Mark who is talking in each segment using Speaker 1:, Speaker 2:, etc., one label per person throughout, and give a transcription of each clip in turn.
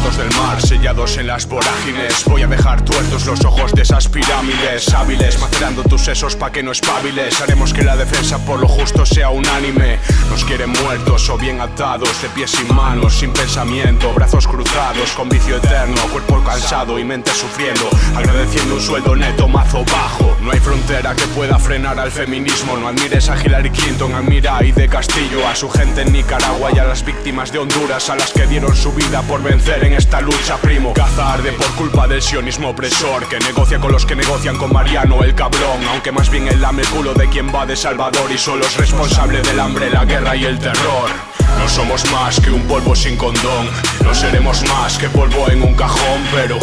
Speaker 1: puertos del mar, sellados en las vorágines. Voy a dejar tuertos los ojos de esas pirámides hábiles, macerando tus sesos pa' que no espabiles. Haremos que la defensa por lo justo sea unánime. Nos quieren muertos o bien atados, de pies y manos, sin pensamiento, brazos cruzados, con vicio eterno, cuerpo cansado y mente sufriendo, agradeciendo un sueldo neto mazo bajo. No hay frontera que pueda frenar al feminismo. No admires a Hillary Clinton, admira a Ide Castillo, a su gente en Nicaragua y a las víctimas de Honduras, a las que dieron su vida por vencer en esta lucha, primo. Gaza arde por culpa del sionismo opresor, que negocia con los que negocian con Mariano el cabrón, aunque más bien él lame el culo de quien va de Salvador y solo es responsable del hambre, la guerra y el terror. No somos más que un polvo sin condón, no seremos más que polvo en un cajón, pero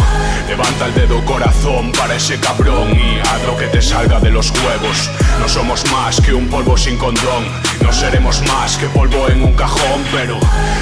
Speaker 1: levanta el dedo corazón para ese cabrón y haz lo que te salga de los huevos. No somos más que un polvo sin condón, no seremos más que polvo en un cajón, pero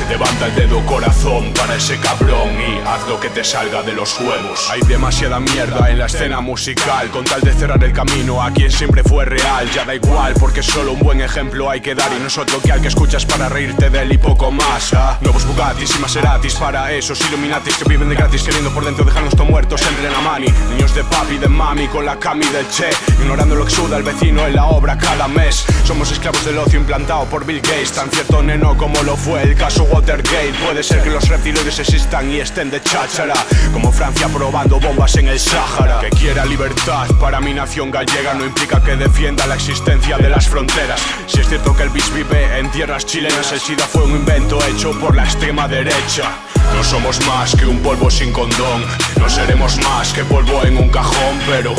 Speaker 1: levanta el dedo corazón para ese cabrón y haz lo que te salga de los huevos. Hay demasiada mierda en la escena musical, con tal de cerrar el camino a quien siempre fue real. Ya da igual porque solo un buen ejemplo hay que dar, y no es otro que al que escuchas para reírte de él y poco más. Nuevos Bugattis y Maseratis para esos Illuminatis que viven de gratis, queriendo por dentro dejarnos todos muertos en la mani. Niños de papi y de mami con la cami del Che, ignorando lo que suda el vecino en la obra cada mes. Somos esclavos del ocio implantado por Bill Gates, tan cierto neno como lo fue el caso Watergate. Puede ser que los reptiloides existan y estén de cháchara, como Francia probando bombas en el Sáhara. Que quiera libertad para mi nación gallega no implica que defienda la existencia de las fronteras. Si es cierto que el bis vive en tierras chilenas, el SIDA fue un invento hecho por la extrema derecha. No somos más que un polvo sin condón, no seremos más que polvo en un cajón, pero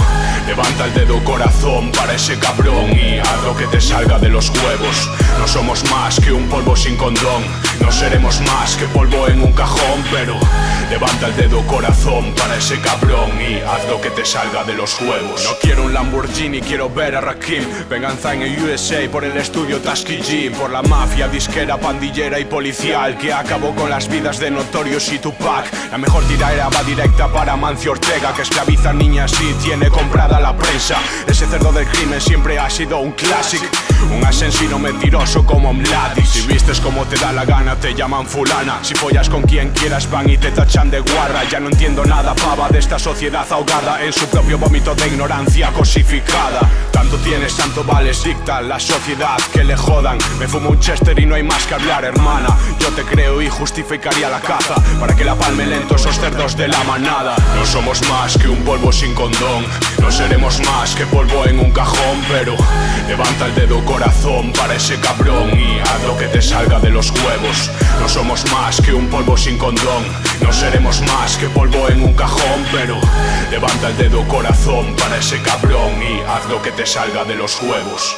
Speaker 1: levanta el dedo corazón para ese cabrón y haz lo que te salga de los huevos. No somos más que un polvo sin condón, no seremos más que polvo en un cajón, pero levanta el dedo corazón para ese cabrón y haz lo que te salga de los huevos. No quiero un Lamborghini, quiero ver a Rakim. Venganza en el USA por el estudio Tasky G, por la mafia disquera, pandillera y policial que acabó con las vidas de Notorious y Tupac. La mejor tiradera va directa para Mancio Ortega, que esclaviza a niñas y tiene comprada la prensa. Ese cerdo del crimen siempre ha sido un clásico, un asesino mentiroso como Mladic. Si vistes como te da la gana te llaman fulana, si follas con quien quieras van y te tachan de guarra. Ya no entiendo nada, pava, de esta sociedad ahogada en su propio vómito de ignorancia cosificada. Tanto tienes, tanto vales, dicta la sociedad que le jodan. Me fumo un Chester y no hay más que hablar, hermana. Yo te creo y justificaría la caza para que la palme lento esos cerdos de la manada. No somos más que un polvo sin condón, no seremos más que polvo en un cajón, pero levanta el dedo corazón para ese cabrón y haz lo que te salga de los huevos. No somos más que un polvo sin condón, no seremos más que polvo en un cajón, pero levanta el dedo corazón para ese cabrón y haz lo que te salga de los huevos.